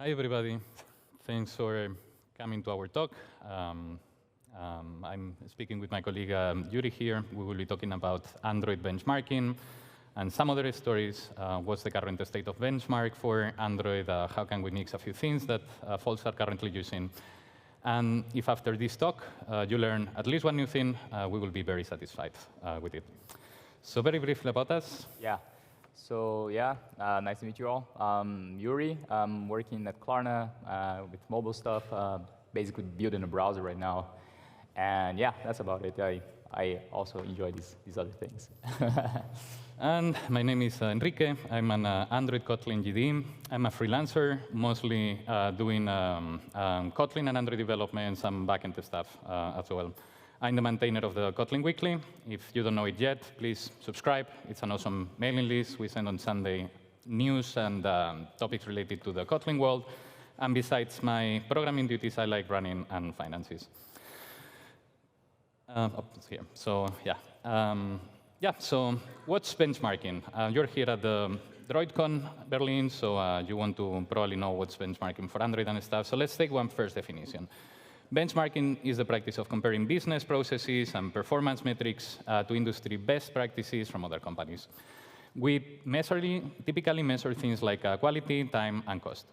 Hi, everybody. Thanks for coming to our talk. I'm speaking with my colleague Iury here. We will be talking about Android benchmarking and some other stories. What's the current state of benchmark for Android? How can we mix a few things that folks are currently using? And if after this talk you learn at least one new thing, we will be very satisfied with it. So very briefly about us. Yeah. So yeah, nice to meet you all. Iury, I'm working at Klarna with mobile stuff, basically building a browser right now. And yeah, that's about it. I also enjoy these other things. And my name is Enrique. I'm an Android Kotlin GD. I'm a freelancer, mostly doing Kotlin and Android development, some backend stuff as well. I'm the maintainer of the Kotlin Weekly. If you don't know it yet, please subscribe. It's an awesome mailing list. We send on Sunday news and topics related to the Kotlin world. And besides my programming duties, I like running and finances. Here. So yeah. So what's benchmarking? You're here at the DroidCon Berlin, so you want to probably know what's benchmarking for Android and stuff. So let's take one first definition. Benchmarking is the practice of comparing business processes and performance metrics to industry best practices from other companies. We typically measure things like quality, time, and cost.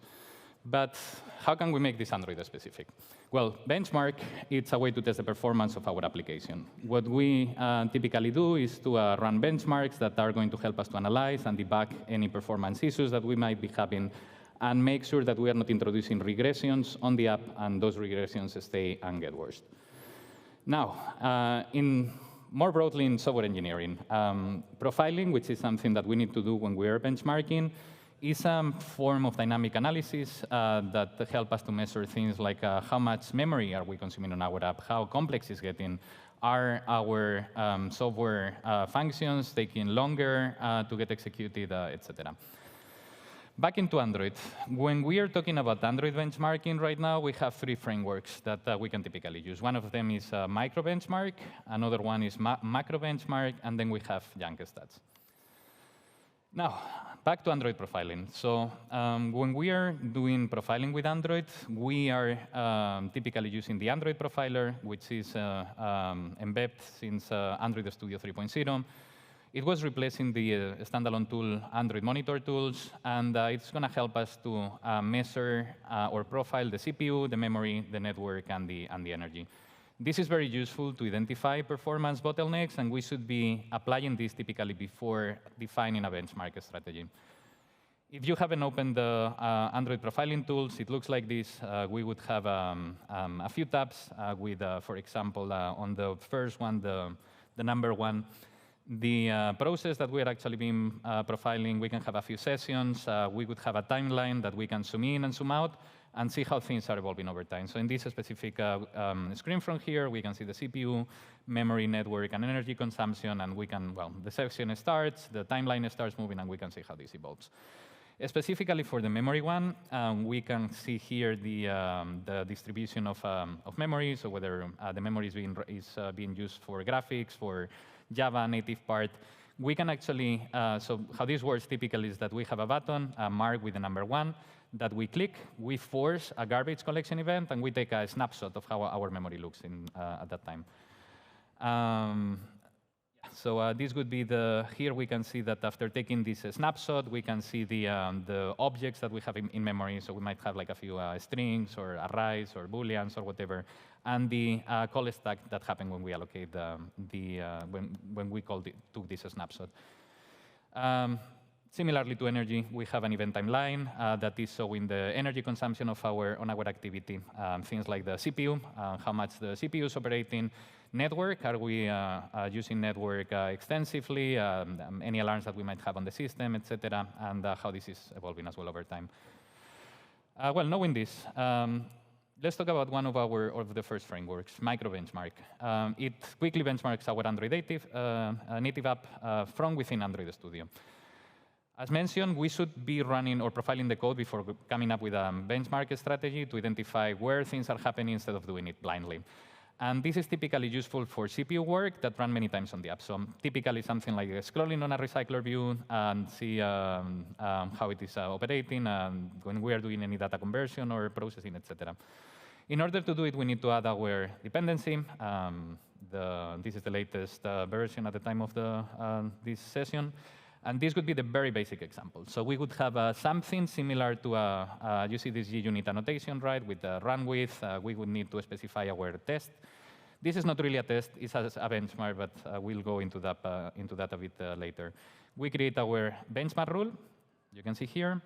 But how can we make this Android specific? Well, benchmark, it's a way to test the performance of our application. What we typically do is to run benchmarks that are going to help us to analyze and debug any performance issues that we might be having and make sure that we are not introducing regressions on the app, and those regressions stay and get worse. Now, more broadly in software engineering, profiling, which is something that we need to do when we are benchmarking, is a form of dynamic analysis that help us to measure things like how much memory are we consuming on our app, how complex it's getting, are our software functions taking longer to get executed, etc. Back into Android. When we are talking about Android benchmarking right now, we have three frameworks that we can typically use. One of them is micro benchmark, another one is macro benchmark, and then we have JankStats. Now, back to Android profiling. So when we are doing profiling with Android, we are typically using the Android profiler, which is embedded since Android Studio 3.0. It was replacing the standalone tool Android Monitor tools, and it's going to help us to measure or profile the CPU, the memory, the network, and the energy. This is very useful to identify performance bottlenecks, and we should be applying this typically before defining a benchmark strategy. If you haven't opened the Android profiling tools, it looks like this. We would have a few tabs with, for example, on the first one, the number one, the process that we are actually being profiling. We can have a few sessions. We would have a timeline that we can zoom in and zoom out and see how things are evolving over time. So in this specific screen from here, we can see the CPU, memory, network, and energy consumption. And we can, well, the section starts, the timeline starts moving, and we can see how this evolves. Specifically for the memory one, we can see here the distribution of memory, so whether the memory is being used for graphics, for Java native part. We can actually, so how this works typically is that we have a button marked with the number one that we click, we force a garbage collection event, and we take a snapshot of how our memory looks at that time. So this would be here we can see that after taking this snapshot, we can see the objects that we have in memory. So we might have like a few strings or arrays or booleans or whatever, and the call stack that happened when we allocate when we took this snapshot. Similarly to energy, we have an event timeline that is showing the energy consumption on our activity. Things like the CPU, how much the CPU is operating. Network, are we using network extensively? Any alarms that we might have on the system, etc. And how this is evolving as well over time. Well, knowing this, let's talk about one of the first frameworks, micro benchmark. It quickly benchmarks our Android native app from within Android Studio. As mentioned, we should be running or profiling the code before coming up with a benchmark strategy to identify where things are happening instead of doing it blindly. And this is typically useful for CPU work that run many times on the app. So typically something like scrolling on a recycler view and see how it is operating when we are doing any data conversion or processing, etc. In order to do it, we need to add our dependency. This is the latest version at the time of this session. And this would be the very basic example. So we would have something similar to, you see this JUnit annotation, right, with the run with. We would need to specify our test. This is not really a test. It's a benchmark, but we'll go into that a bit later. We create our benchmark rule. You can see here.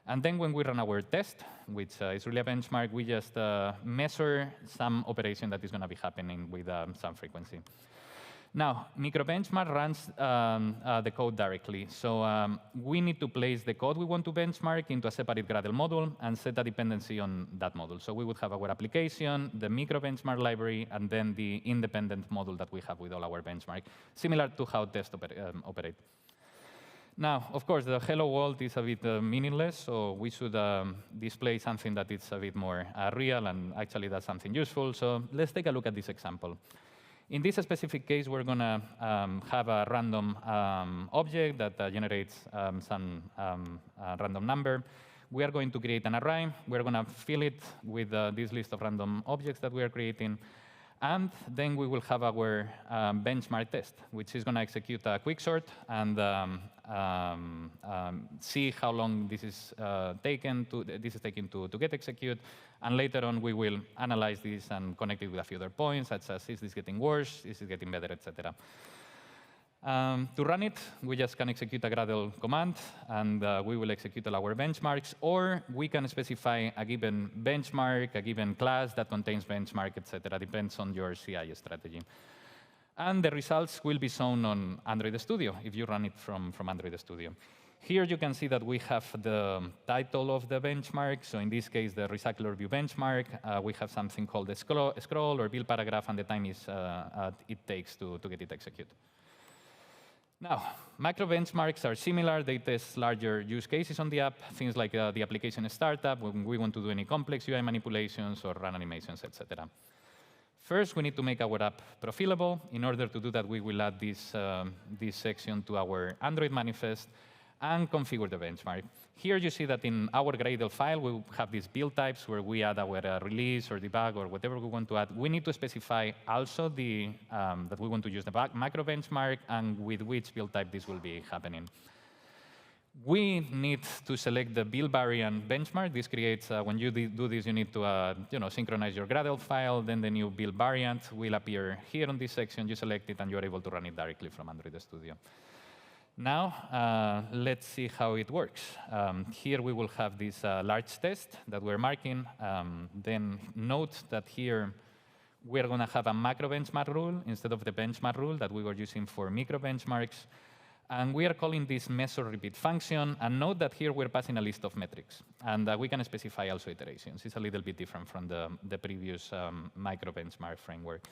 And then when we run our test, which is really a benchmark, we just measure some operation that is going to be happening with some frequency. Now, microbenchmark runs the code directly. So we need to place the code we want to benchmark into a separate Gradle module and set a dependency on that module. So we would have our application, the microbenchmark library, and then the independent module that we have with all our benchmark, similar to how tests operate. Now, of course, the hello world is a bit meaningless, so we should display something that is a bit more real and actually does something useful. So let's take a look at this example. In this specific case, we're going to have a random object that generates some random number. We are going to create an array. We're going to fill it with this list of random objects that we are creating. And then we will have our benchmark test, which is going to execute a quicksort and see how long this is taken to get execute. And later on, we will analyze this and connect it with a few other points, such as is this getting worse, is it getting better, etc. To run it, we just can execute a Gradle command, and we will execute all our benchmarks. Or we can specify a given benchmark, a given class that contains benchmark, etc. Depends on your CI strategy. And the results will be shown on Android Studio if you run it from Android Studio. Here you can see that we have the title of the benchmark. So in this case, the recycler view benchmark. We have something called the scroll or build paragraph, and the time it takes to get it executed. Now, macro benchmarks are similar. They test larger use cases on the app, things like the application startup, when we want to do any complex UI manipulations or run animations, etc. First, we need to make our app profilable. In order to do that, we will add this section to our Android manifest and configure the benchmark. Here you see that in our Gradle file, we have these build types where we add our release or debug or whatever we want to add. We need to specify also that we want to use the macro benchmark and with which build type this will be happening. We need to select the build variant benchmark. This creates, when you do this, you need to synchronize your Gradle file. Then the new build variant will appear here on this section. You select it, and you're able to run it directly from Android Studio. Now, let's see how it works. Here we will have this large test that we're marking. Then note that here we're going to have a macro benchmark rule instead of the benchmark rule that we were using for micro benchmarks. And we are calling this measure repeat function. And note that here we're passing a list of metrics. And we can specify also iterations. It's a little bit different from the previous micro benchmark framework.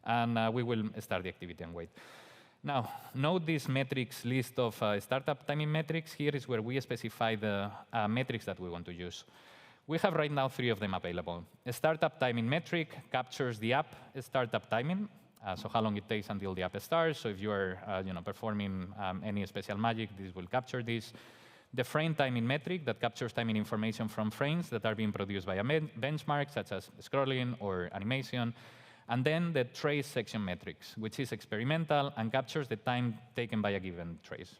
And we will start the activity and wait. Now, note this metrics list of startup timing metrics. Here is where we specify the metrics that we want to use. We have right now 3 of them available. A startup timing metric captures the app startup timing, so how long it takes until the app starts. So if you are performing any special magic, this will capture this. The frame timing metric that captures timing information from frames that are being produced by a benchmark, such as scrolling or animation. And then the trace section metrics, which is experimental and captures the time taken by a given trace.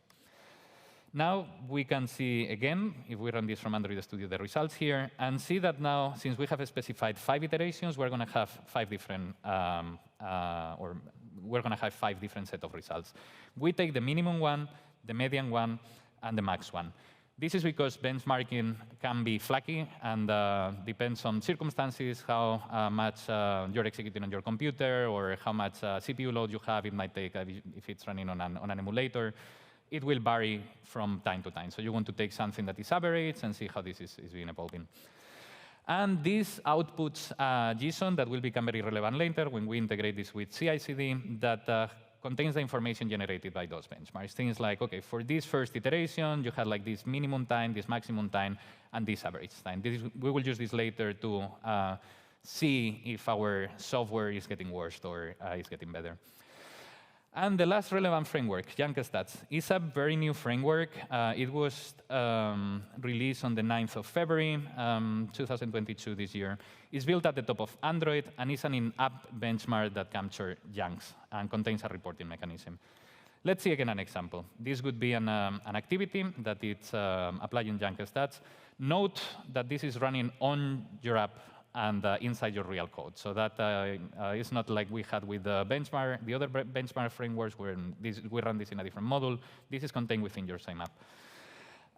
Now we can see, again, if we run this from Android Studio, the results here, and see that now, since we have specified 5 iterations, we're going to have 5 different, set of results. We take the minimum one, the median one, and the max one. This is because benchmarking can be flaky and depends on circumstances, how much you're executing on your computer or how much CPU load you have. It might take, if it's running on an emulator, it will vary from time to time. So you want to take something that is average and see how this is being evolving. And this outputs JSON that will become very relevant later when we integrate this with CI/CD that contains the information generated by those benchmarks. Things like, OK, for this first iteration, you had like this minimum time, this maximum time, and this average time. We will use this later to see if our software is getting worse or is getting better. And the last relevant framework, JankStats, is a very new framework. It was released on the 9th of February, 2022 this year. It's built at the top of Android, and is an in-app benchmark that captures Janks and contains a reporting mechanism. Let's see again an example. This would be an activity that it's applying JankStats. Note that this is running on your app and inside your real code. So that is not like we had with the benchmark, the other benchmark frameworks where we run this in a different module. This is contained within your same app.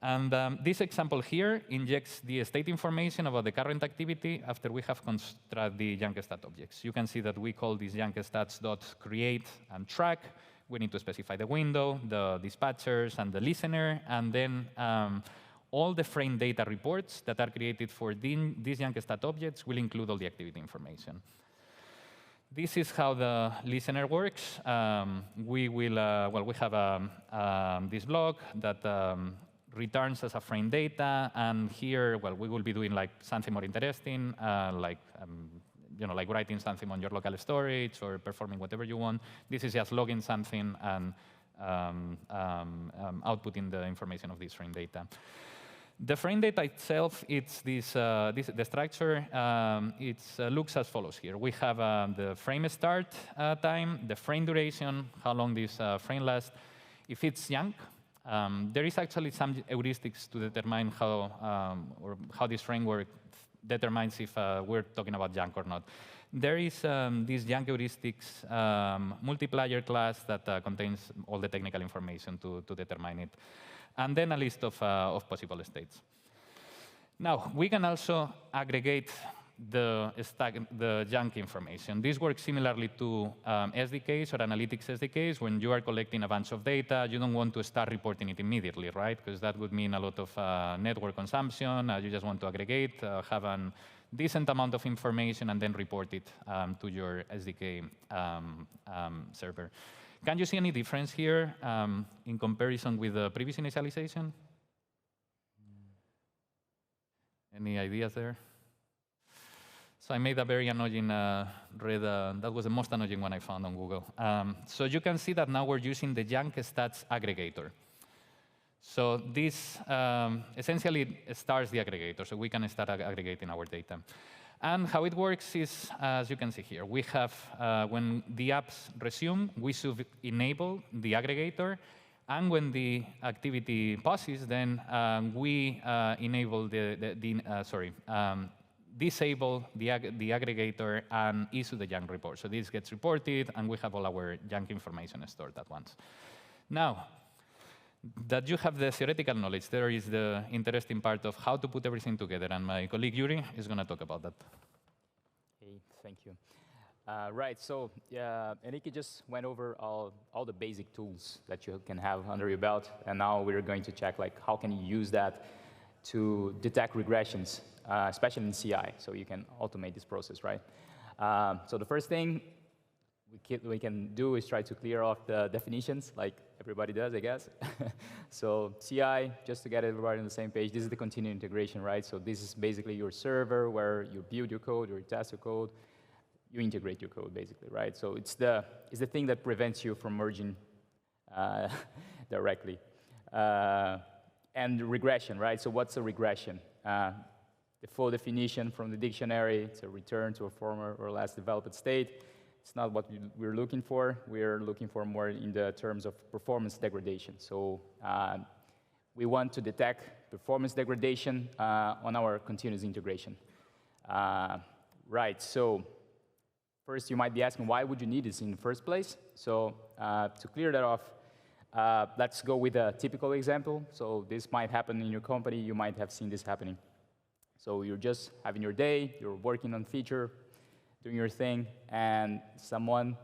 And this example here injects the state information about the current activity after we have constructed the JankStat objects. You can see that we call this JankStats.create and track. We need to specify the window, the dispatchers, and the listener, and then all the frame data reports that are created for these JankStat objects will include all the activity information. This is how the listener works. We have this block that returns as a frame data, and here, we will be doing like something more interesting, like writing something on your local storage or performing whatever you want. This is just logging something and outputting the information of this frame data. The frame data itself, it's the structure. It looks as follows here. We have the frame start time, the frame duration, how long this frame lasts. If it's Jank, there is actually some heuristics to determine how this framework determines if we're talking about Jank or not. There is this Jank heuristics multiplier class that contains all the technical information to determine it. And then a list of possible states. Now, we can also aggregate the Jank information. This works similarly to SDKs or analytics SDKs. When you are collecting a bunch of data, you don't want to start reporting it immediately, right? Because that would mean a lot of network consumption. You just want to aggregate, have a decent amount of information, and then report it to your SDK server. Can you see any difference here in comparison with the previous initialization? Any ideas there? So I made a very annoying red, that was the most annoying one I found on Google. So you can see that now we're using the JankStats aggregator. So this essentially starts the aggregator, so we can start aggregating our data. And how it works is, as you can see here, we have, when the apps resume, we should enable the aggregator. And when the activity pauses, then we enable disable the aggregator and issue the Jank report. So this gets reported, and we have all our Jank information stored at once. Now, that you have the theoretical knowledge, there is the interesting part of how to put everything together, and my colleague Iury is going to talk about that. Hey, thank you. Right, so Enrique just went over all the basic tools that you can have under your belt, and now we're going to check how can you use that to detect regressions, especially in CI, so you can automate this process, right? So the first thing we can do is try to clear off the definitions, like everybody does, I guess. So CI, just to get everybody on the same page, this is the continuous integration, right? So this is basically your server where you build your code, or you test your code, you integrate your code, basically, right? So it's the thing that prevents you from merging directly. And regression, right? So what's a regression? The full definition from the dictionary, it's a return to a former or less developed state. It's not what we're looking for. We're looking for more in the terms of performance degradation. So we want to detect performance degradation on our continuous integration. Right, so first you might be asking, why would you need this in the first place? So to clear that off, let's go with a typical example. So this might happen in your company. You might have seen this happening. So you're just having your day. You're working on feature, doing your thing, and someone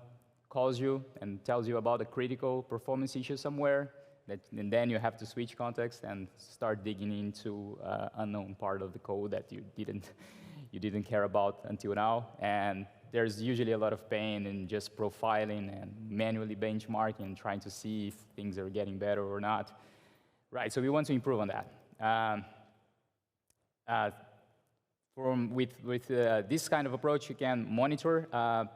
calls you and tells you about a critical performance issue somewhere, and then you have to switch context and start digging into unknown part of the code that you didn't care about until now. And there's usually a lot of pain in just profiling and manually benchmarking and trying to see if things are getting better or not. Right, so we want to improve on that. with this kind of approach, you can monitor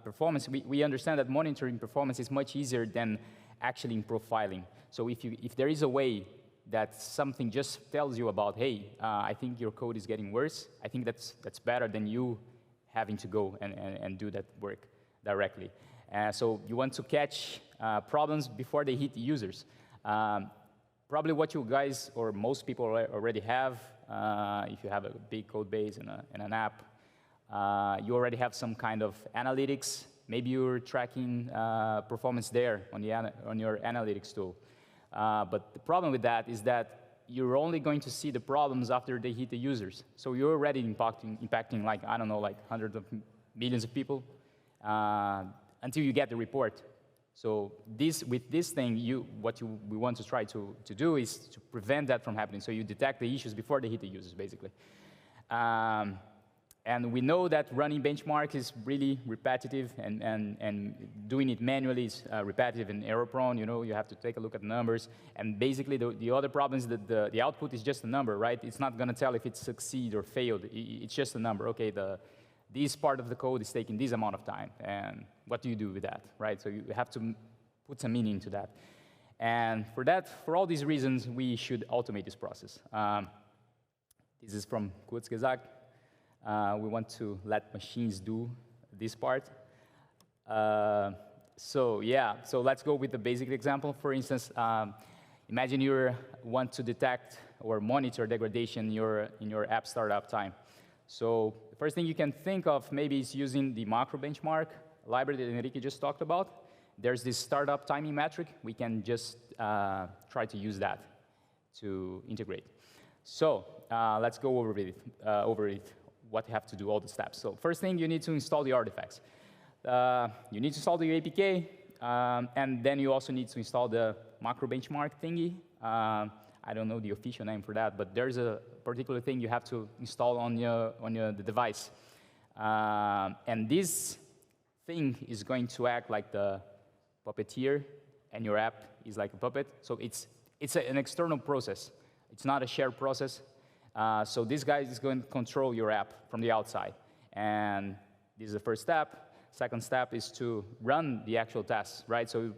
performance. We understand that monitoring performance is much easier than actually in profiling. So if there is a way that something just tells you about, hey, I think your code is getting worse, I think that's better than you having to go and do that work directly. So you want to catch problems before they hit the users. Probably what you guys, or most people already have, if you have a big code base and an app, you already have some kind of analytics. Maybe you're tracking performance there on your analytics tool. But the problem with that is that you're only going to see the problems after they hit the users. So you're already impacting like, I don't know, like hundreds of millions of people until you get the report. So with this thing, we want to try to do is to prevent that from happening. So you detect the issues before they hit the users, basically. And we know that running benchmark is really repetitive, and doing it manually is repetitive and error-prone. You know, you have to take a look at the numbers. And basically, the other problem is that the output is just a number, right? It's not going to tell if it succeeded or failed. It's just a number. Okay, this part of the code is taking this amount of time, and what do you do with that, right? So you have to put some meaning to that. And for all these reasons, we should automate this process. This is from kurz gesagt. We want to let machines do this part. So let's go with the basic example. For instance, imagine you want to detect or monitor degradation in your app startup time. So the first thing you can think of maybe is using the macro benchmark library that Enrique just talked about. There's this startup timing metric. We can just try to use that to integrate. So let's go over it, what you have to do, all the steps. So first thing, you need to install the artifacts. You need to install the APK, and then you also need to install the macro benchmark thingy. I don't know the official name for that, but there's a particular thing you have to install on the device. And this thing is going to act like the puppeteer, and your app is like a puppet. So it's an external process. It's not a shared process. So this guy is going to control your app from the outside. And this is the first step. Second step is to run the actual tests, right? So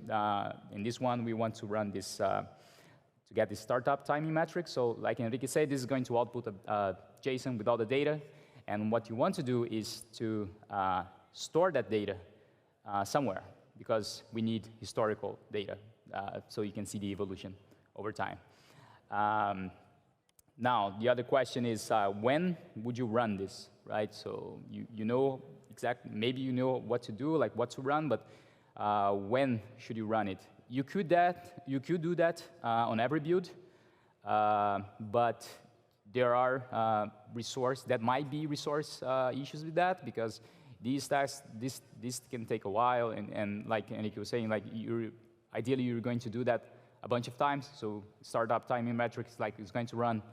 in this one, we want to run this to get this startup timing metric. So like Enrique said, this is going to output a JSON with all the data. And what you want to do is to store that data somewhere, because we need historical data so you can see the evolution over time. Now, the other question is, when would you run this, right? So you know exactly, maybe you know what to do, like what to run, but when should you run it? You could do that on every build, but there are there might be resource issues with that, because these tasks, this can take a while, and like Enrique was saying, like ideally you're going to do that a bunch of times. So startup timing metrics, like it's going to run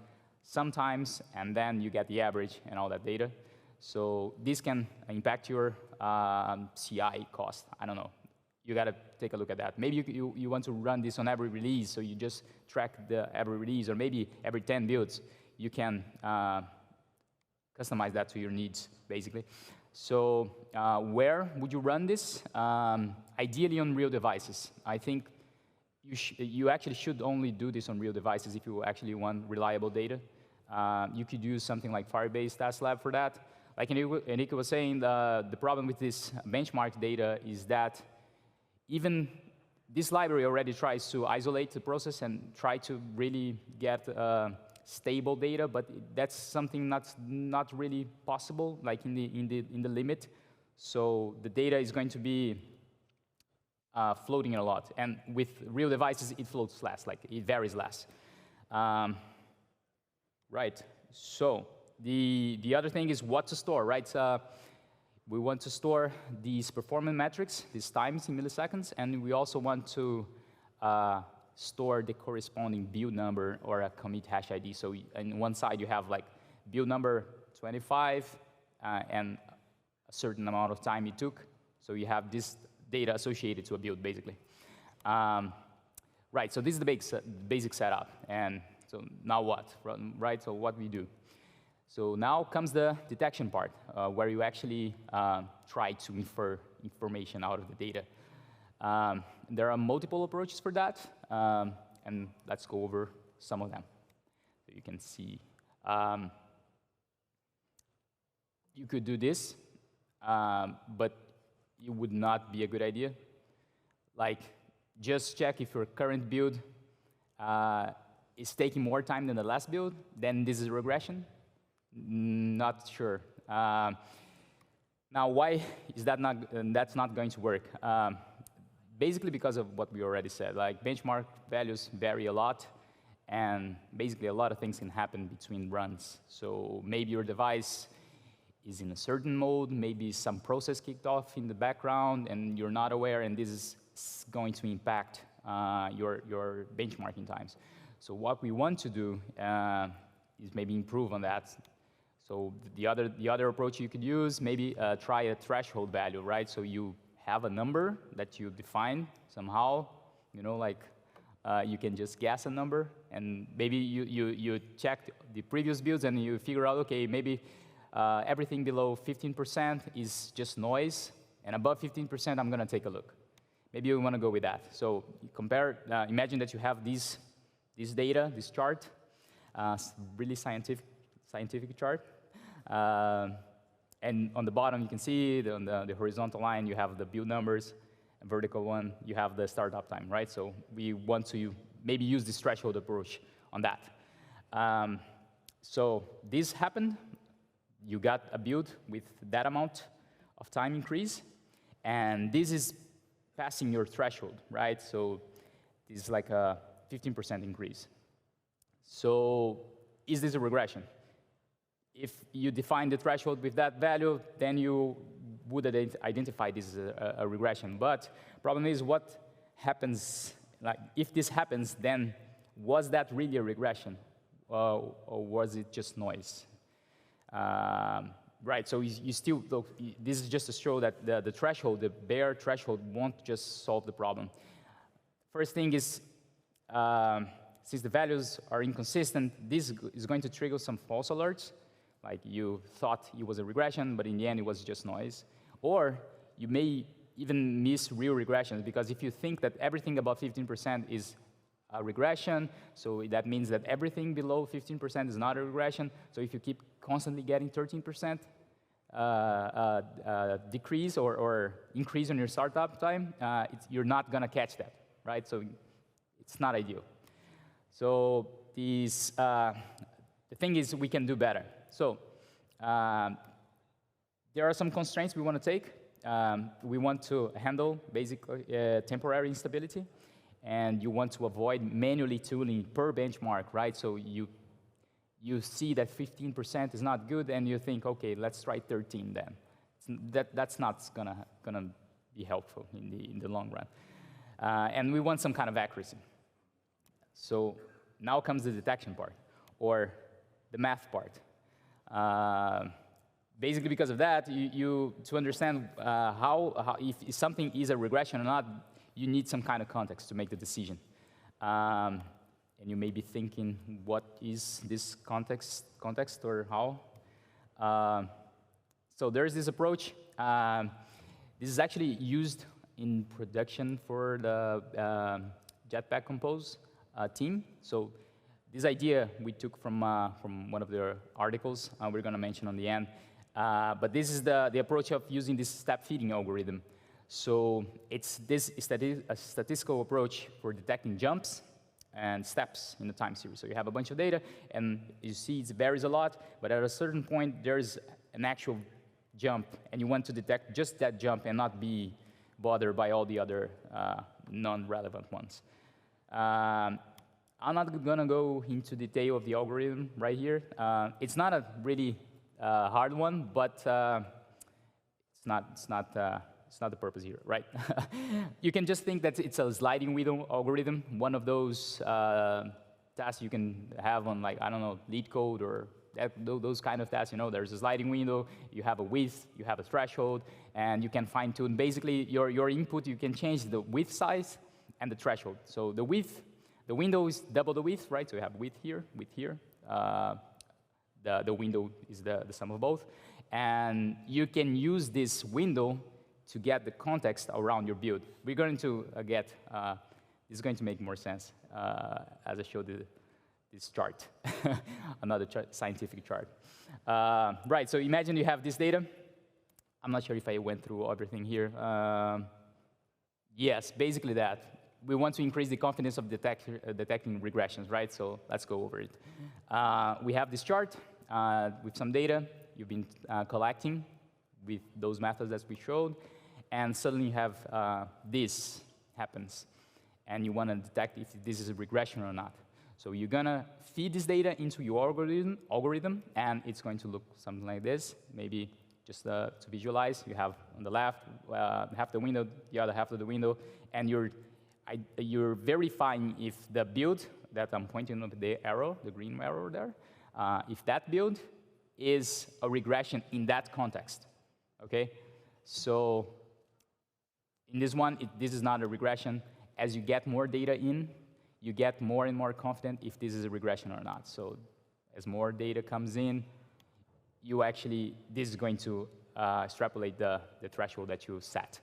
sometimes, and then you get the average and all that data. So this can impact your CI cost. I don't know. You got to take a look at that. Maybe you want to run this on every release, so you just track every release, or maybe every 10 builds. You can customize that to your needs, basically. So where would you run this? Ideally on real devices. I think you actually should only do this on real devices if you actually want reliable data. You could use something like Firebase Task Lab for that. Like Enrique was saying, the problem with this benchmark data is that even this library already tries to isolate the process and try to really get stable data, but that's something that's not really possible, like in the limit. So the data is going to be floating a lot, and with real devices, it floats less, like it varies less. Right. So the other thing is what to store, right? We want to store these performance metrics, these times in milliseconds, and we also want to store the corresponding build number or a commit hash ID. So on one side, you have like build number 25 and a certain amount of time it took. So you have this data associated to a build, basically. Right, so this is the basic setup. And so now what, right? So what we do. So now comes the detection part, where you actually try to infer information out of the data. There are multiple approaches for that, and let's go over some of them. So you can see. You could do this, but it would not be a good idea. Like, just check if your current build is taking more time than the last build, then this is regression. Not sure. Now, why is that not? That's not going to work. Basically, because of what we already said. Like, benchmark values vary a lot, and basically a lot of things can happen between runs. So maybe your device is in a certain mode, maybe some process kicked off in the background, and you're not aware, and this is going to impact your benchmarking times. So what we want to do is maybe improve on that. So the other approach you could use, maybe try a threshold value, right? So you have a number that you define somehow, you know, like you can just guess a number, and maybe you check the previous builds and you figure out, okay, maybe everything below 15% is just noise, and above 15%, I'm gonna take a look. Maybe you wanna go with that. So compare, imagine that you have this data, this chart, really scientific chart. And on the bottom, you can see on the horizontal line, you have the build numbers, and vertical one, you have the startup time, right? So we want to maybe use this threshold approach on that. So this happened. You got a build with that amount of time increase, and this is passing your threshold, right? So this is like a 15% increase. So is this a regression? If you define the threshold with that value, then you would identify this as a regression. But problem is, what happens, like if this happens, then was that really a regression? Or was it just noise? Right, so you still, look, this is just to show that the threshold, the bare threshold, won't just solve the problem. First thing is, since the values are inconsistent, this is going to trigger some false alerts. Like you thought it was a regression, but in the end it was just noise. Or you may even miss real regressions, because if you think that everything above 15% is a regression, so that means that everything below 15% is not a regression. So if you keep constantly getting 13% decrease or increase on your startup time, you're not gonna catch that, right? So it's not ideal. So these, the thing is, we can do better. So there are some constraints we want to take. We want to handle basically temporary instability, and you want to avoid manually tooling per benchmark, right? So you see that 15% is not good, and you think, okay, let's try 13 then. That's not gonna be helpful in the long run. And we want some kind of accuracy. So now comes the detection part, or the math part. Basically, because of that, to understand if something is a regression or not, you need some kind of context to make the decision. And you may be thinking, what is this context or how? So there's this approach. This is actually used in production for the Jetpack Compose team. So this idea we took from one of their articles we're going to mention on the end. But this is the approach of using this step feeding algorithm. So it's a statistical approach for detecting jumps and steps in the time series. So you have a bunch of data, and you see it varies a lot, but at a certain point, there's an actual jump, and you want to detect just that jump and not be bothered by all the other non-relevant ones. I'm not going to go into detail of the algorithm right here. It's not a really hard one, but it's not the purpose here, right? You can just think that it's a sliding window algorithm, one of those tasks you can have on, like, I don't know, lead code or those kind of tasks. You know, there's a sliding window, you have a width, you have a threshold, and you can fine tune. Basically, your input, you can change the width size and the threshold. So the width, the window is double the width, right? So you have width here, the window is the sum of both. And you can use this window to get the context around your build. We're going to get, this is going to make more sense as I show this chart, another scientific chart. Right, so imagine you have this data. I'm not sure if I went through everything here. Yes, basically that. We want to increase the confidence of detecting regressions, right? So let's go over it. We have this chart with some data you've been collecting with those methods that we showed, and suddenly you have this happens, and you want to detect if this is a regression or not. So you're going to feed this data into your algorithm, and it's going to look something like this. Maybe just to visualize, you have on the left half the window, the other half of the window, and you're verifying if the build that I'm pointing at the arrow, the green arrow there, if that build is a regression in that context, okay? So in this one, this is not a regression. As you get more data in, you get more and more confident if this is a regression or not. So as more data comes in, this is going to extrapolate the threshold that you set.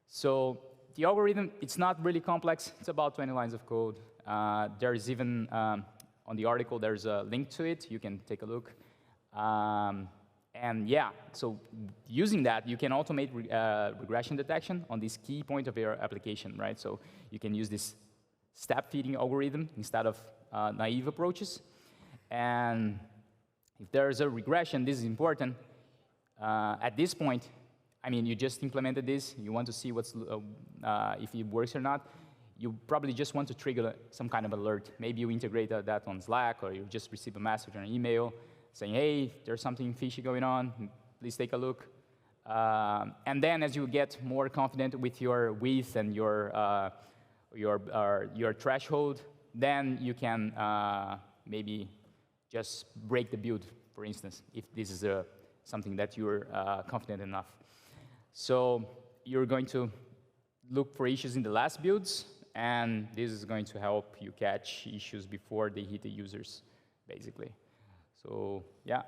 So the algorithm, it's not really complex. It's about 20 lines of code. There's even, on the article, there's a link to it. You can take a look. And yeah, so using that, you can automate regression detection on this key point of your application, right? So you can use this step feeding algorithm instead of naive approaches. And if there's a regression, this is important. At this point, I mean, you just implemented this. You want to see if it works or not. You probably just want to trigger some kind of alert. Maybe you integrate that on Slack, or you just receive a message or an email saying, hey, there's something fishy going on. Please take a look. And then as you get more confident with your width and your threshold, then you can maybe just break the build, for instance, if this is something that you're confident enough. So you're going to look for issues in the last builds, and this is going to help you catch issues before they hit the users, basically. So, yeah.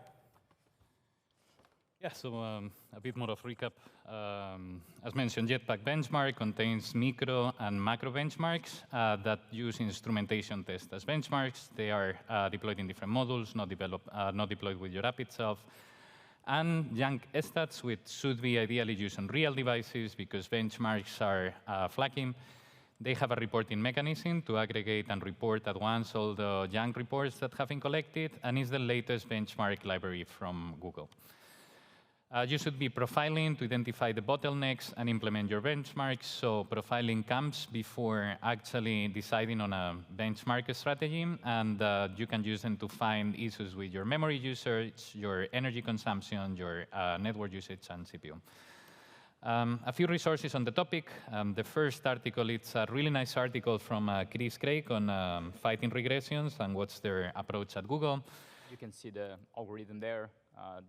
Yeah, so a bit more of recap. As mentioned, Jetpack Benchmark contains micro and macro benchmarks that use instrumentation tests as benchmarks. They are deployed in different modules, not deployed with your app itself. And JankStats, which should be ideally used on real devices because benchmarks are flagging. They have a reporting mechanism to aggregate and report at once all the Jank reports that have been collected, and is the latest benchmark library from Google. You should be profiling to identify the bottlenecks and implement your benchmarks. So profiling comes before actually deciding on a benchmark strategy, and you can use them to find issues with your memory usage, your energy consumption, your network usage, and CPU. A few resources on the topic. The first article, it's a really nice article from Chris Craig on fighting regressions and what's their approach at Google. You can see the algorithm there.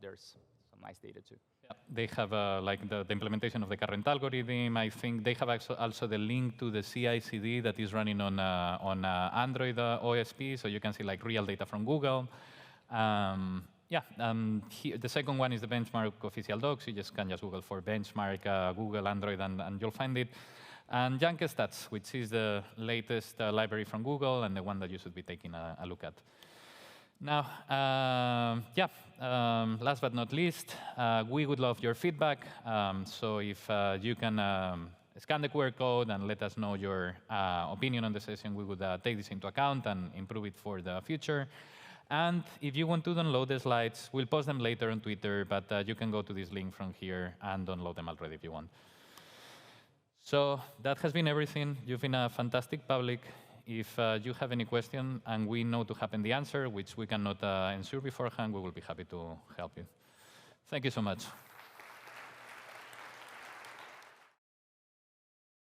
There's some nice data too. Yeah, they have like the implementation of the current algorithm. I think they have also the link to the CI/CD that is running on Android OSP, so you can see like real data from Google. The second one is the benchmark official docs. You just can Google for benchmark, Google, Android, and you'll find it. And JankStats, which is the latest library from Google and the one that you should be taking a look at. Now, last but not least, we would love your feedback. So if you can scan the QR code and let us know your opinion on the session, we would take this into account and improve it for the future. And if you want to download the slides, we'll post them later on Twitter, but you can go to this link from here and download them already if you want. So that has been everything. You've been a fantastic public. If you have any question and we know to happen the answer, which we cannot ensure beforehand, we will be happy to help you. Thank you so much.